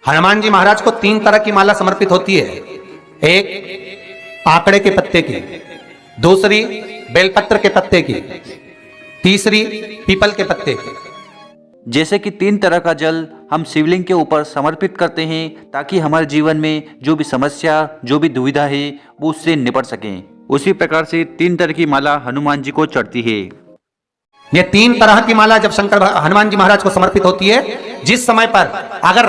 हनुमान जी महाराज को 3 तरह की माला समर्पित होती है। एक आंकड़े के पत्ते की, दूसरी बेलपत्र के पत्ते की, तीसरी पीपल के पत्ते की। जैसे कि 3 तरह का जल हम शिवलिंग के ऊपर समर्पित करते हैं ताकि हमारे जीवन में जो भी समस्या, जो भी दुविधा है वो उससे निपट सकें, उसी प्रकार से 3 तरह की माला हनुमान जी को चढ़ती है। ये 3 तरह की माला जब शंकर हनुमान जी महाराज को समर्पित होती है, जिस समय पर अगर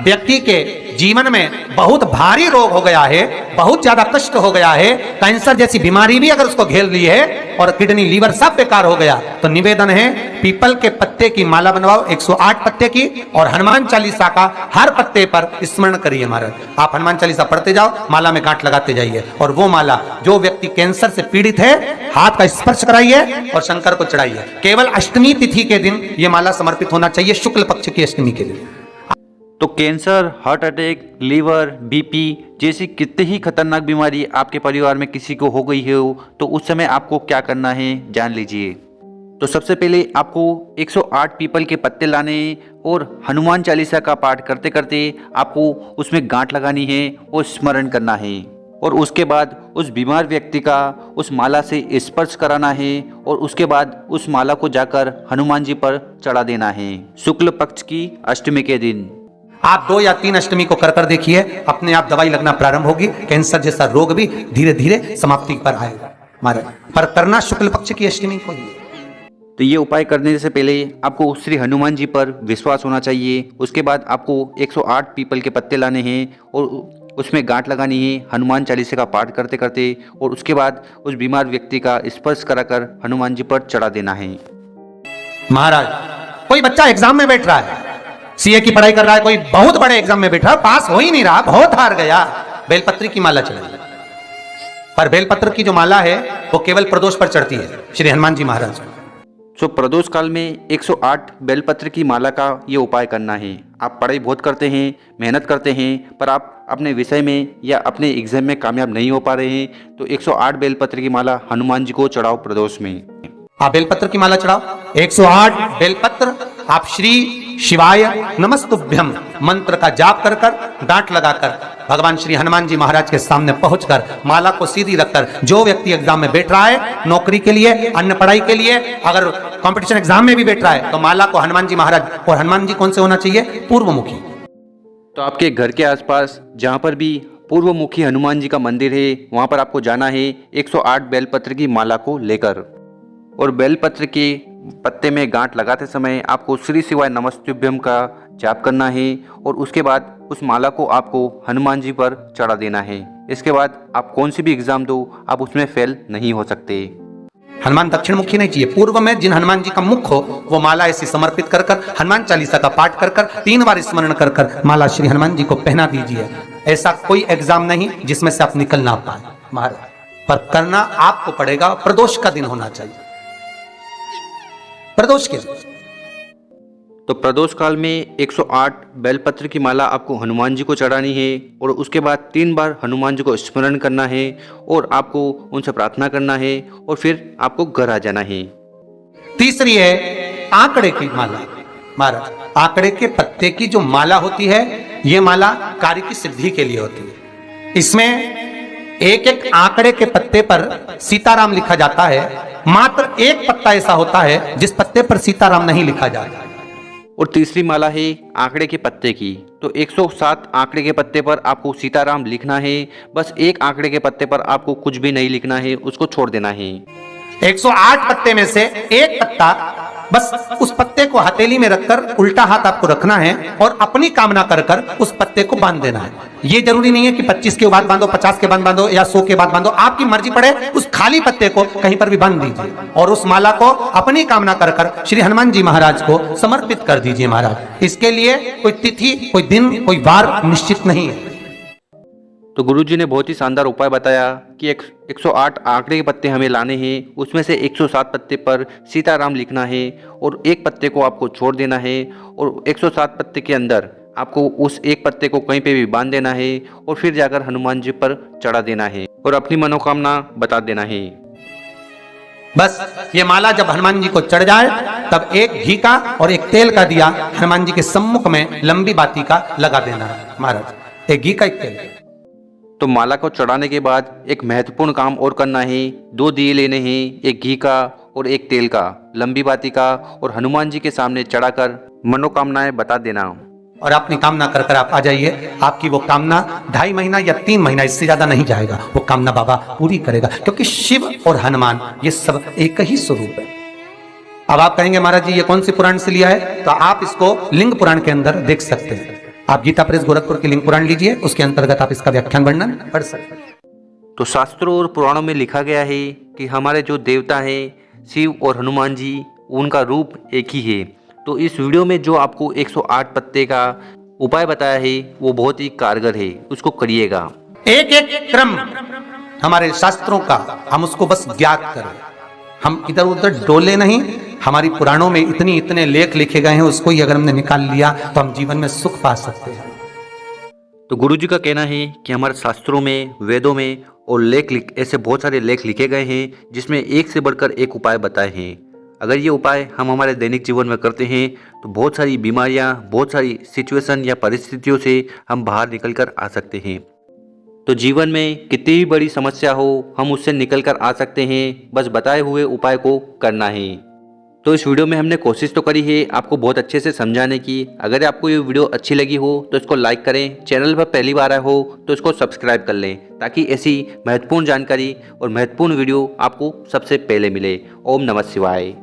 व्यक्ति के जीवन में बहुत भारी रोग हो गया है, बहुत ज्यादा कष्ट हो गया है, कैंसर जैसी बीमारी भी अगर उसको घेर ली है और किडनी लीवर सब बेकार हो गया, तो निवेदन है पीपल के पत्ते की माला बनवाओ, 108 पत्ते की, और हनुमान चालीसा का हर पत्ते पर स्मरण करिए महाराज। आप हनुमान चालीसा पढ़ते जाओ, माला में गांठ लगाते जाइए, और वो माला जो व्यक्ति कैंसर से पीड़ित है हाथ का स्पर्श कराइए और शंकर को चढ़ाइए। केवल अष्टमी तिथि के दिन ये माला समर्पित होना चाहिए, शुक्ल पक्ष की अष्टमी के दिन। तो cancer, heart attack, liver, BP जैसी कितनी ही खतरनाक बीमारी आपके परिवार में किसी को हो गई हो तो उस समय आपको क्या करना है जान लीजिए। तो सबसे पहले आपको 108 पीपल के पत्ते लाने और हनुमान चालीसा का पाठ करते करते आपको उसमें गांठ लगानी है और स्मरण करना है, और उसके बाद उस बीमार व्यक्ति का उस माला से स्पर्श कराना है, और उसके बाद उस माला को जाकर हनुमान जी पर चढ़ा देना है शुक्ल पक्ष की अष्टमी के दिन। आप 2 या 3 अष्टमी को कर देखिए, अपने आप दवाई लगना प्रारंभ होगी, कैंसर जैसा रोग भी धीरे धीरे समाप्ति पर आएगा महाराज। पर करना शुक्ल पक्ष की अष्टमी को ही। तो ये उपाय करने से पहले आपको श्री हनुमान जी पर विश्वास होना चाहिए। उसके बाद आपको 108 पीपल के पत्ते लाने हैं और उसमें गांठ लगानी है हनुमान चालीसा का पाठ करते करते, और उसके बाद उस बीमार व्यक्ति का स्पर्श कराकर हनुमान जी पर चढ़ा देना है। महाराज कोई बच्चा एग्जाम में बैठ रहा है, सीए की पढ़ाई कर रहा है, कोई बहुत बड़े एग्जाम में बैठा, पास हो ही नहीं रहा, बहुत हार गया, बेलपत्र की माला चढ़ाई। पर बेलपत्र की जो माला है वो केवल प्रदोष पर चढ़ती है श्री हनुमान जी महाराज। सो प्रदोष काल में 108 बेलपत्र की माला का ये उपाय करना है। आप पढ़ाई बहुत करते हैं, मेहनत करते हैं, पर आप अपने विषय में या अपने एग्जाम में कामयाब नहीं हो पा रहे हैं, तो 108 बेलपत्र की माला हनुमान जी को चढ़ाओ प्रदोष में। आप बेलपत्र की माला चढ़ाओ, 108 बेलपत्र आप श्री शिवाय नमस्तुभ्यम मंत्र का जाप कर कर गांठ लगाकर भगवान श्री हनुमान जी महाराज के सामने पहुंचकर माला को सीधी रखकर, जो व्यक्ति एग्जाम में बैठ रहा है, नौकरी के लिए, अन्य पढ़ाई के लिए, अगर कंपटीशन एग्जाम में भी बैठ रहा है, तो माला को हनुमान जी महाराज, और हनुमान जी कौन से होना चाहिए? पूर्वमुखी। तो आपके घर के आसपास जहाँ पर भी पूर्वमुखी हनुमान जी का मंदिर है वहाँ पर आपको जाना है 108 बेलपत्र की माला को लेकर, और बेलपत्र के पत्ते में गांठ लगाते समय आपको श्री शिवाय नमस्तुभ्यम का जाप करना है, और उसके बाद उस माला को आपको हनुमान जी पर चढ़ा देना है। इसके बाद आप कौन सी भी एग्जाम दो, आप उसमें फेल नहीं हो सकते। हनुमान दक्षिण मुखी नहीं चाहिए, पूर्व में जिन हनुमान जी का मुख हो वो माला ऐसी समर्पित कर कर हनुमान चालीसा का पाठ कर कर 3 बार स्मरण कर कर माला श्री हनुमान जी को पहना दीजिए। ऐसा कोई एग्जाम नहीं जिसमें से आप निकल ना पाए महाराज, पर करना आपको पड़ेगा। प्रदोष का दिन होना चाहिए, प्रदोष के दिन। तो प्रदोष काल में 108 बेलपत्र की माला आपको हनुमान जी को चढ़ानी है, और उसके बाद 3 बार हनुमान जी को स्मरण करना है, और आपको उनसे प्रार्थना करना है, और फिर आपको घर आ जाना है। तीसरी है आंकड़े की माला महाराज। आंकड़े के पत्ते की जो माला होती है, ये माला कार्य की सिद्धि के लिए होती है। इसमें एक एक आंकड़े के पत्ते पर सीताराम लिखा जाता है, मात्र एक पत्ता ऐसा होता है जिस पत्ते पर सीताराम नहीं लिखा जाता। और तीसरी माला है आंकड़े के पत्ते की। तो 107 आंकड़े के पत्ते पर आपको सीताराम लिखना है, बस एक आंकड़े के पत्ते पर आपको कुछ भी नहीं लिखना है, उसको छोड़ देना है। 108 पत्ते में से एक पत्ता, बस उस पत्ते को हथेली में रखकर उल्टा हाथ आपको रखना है और अपनी कामना कर कर उस पत्ते को बांध देना है। ये जरूरी नहीं है कि 25 के बाद बांधो, 50 के बाद बांधो या 100 के बाद बांधो, आपकी मर्जी पड़े। उस खाली पत्ते को कहीं पर भी बांध दीजिए और उस माला को अपनी कामना कर कर श्री हनुमान जी महाराज को समर्पित कर दीजिए महाराज। इसके लिए कोई तिथि, कोई दिन, कोई वार निश्चित नहीं है। तो गुरुजी ने बहुत ही शानदार उपाय बताया कि 108 आंकड़े के पत्ते हमें लाने हैं, उसमें से 107 पत्ते पर सीताराम लिखना है और एक पत्ते को आपको छोड़ देना है, और 107 पत्ते के अंदर आपको उस एक पत्ते को कहीं पे भी बांध देना है और फिर जाकर हनुमान जी पर चढ़ा देना है और अपनी मनोकामना बता देना है। बस ये माला जब हनुमान जी को चढ़ जाए तब एक घी का और एक तेल का दिया हनुमान जी के सम्मुख में लंबी बाती का लगा देना है महाराज, एक घी का एक तेल। तो माला को चढ़ाने के बाद एक महत्वपूर्ण काम और करना है। 2 दिए लेने हैं, एक घी का और एक तेल का, लंबी बाती का, और हनुमान जी के सामने चढ़ाकर मनोकामनाएं बता देना। और अपनी कामना कर कर आप आ जाइए। आपकी वो कामना 2.5 महीना या 3 महीना, इससे ज्यादा नहीं जाएगा, वो कामना बाबा पूरी करेगा, क्योंकि शिव और हनुमान ये सब एक ही स्वरूप है। अब आप कहेंगे महाराज जी ये कौन सी पुराण से लिया है, तो आप इसको लिंग पुराण के अंदर देख सकते हैं। आप गीता प्रेस गोरखपुर की लिंग पुराण लीजिए, उसके अंतर्गत आप इसका व्याख्यान वर्णन पढ़ सकते हैं। तो शास्त्रों और पुराणों में लिखा गया है कि हमारे जो देवता हैं शिव और हनुमान जी, उनका रूप एक ही है। तो इस वीडियो में जो आपको 108 पत्ते का उपाय बताया है वो बहुत ही कारगर है, उसको करिएगा। एक एक क्रम हमारे शास्त्रों का हम उसको बस ज्ञात करें, हम इधर उधर डोले नहीं। हमारी पुराणों में इतने लेख लिखे गए हैं, उसको ही अगर हमने निकाल लिया तो हम जीवन में सुख पा सकते हैं। तो गुरु जी का कहना है कि हमारे शास्त्रों में, वेदों में और ऐसे बहुत सारे लेख लिखे गए हैं जिसमें एक से बढ़कर एक उपाय बताए हैं। अगर ये उपाय हम हमारे दैनिक जीवन में करते हैं तो बहुत सारी बीमारियां, बहुत सारी सिचुएशन या परिस्थितियों से हम बाहर निकल कर आ सकते हैं। तो जीवन में कितनी भी बड़ी समस्या हो, हम उससे निकल कर आ सकते हैं, बस बताए हुए उपाय को करना है। तो इस वीडियो में हमने कोशिश तो करी है आपको बहुत अच्छे से समझाने की। अगर आपको ये वीडियो अच्छी लगी हो तो इसको लाइक करें, चैनल पर पहली बार आए हो तो इसको सब्सक्राइब कर लें, ताकि ऐसी महत्वपूर्ण जानकारी और महत्वपूर्ण वीडियो आपको सबसे पहले मिले। ओम नमः शिवाय।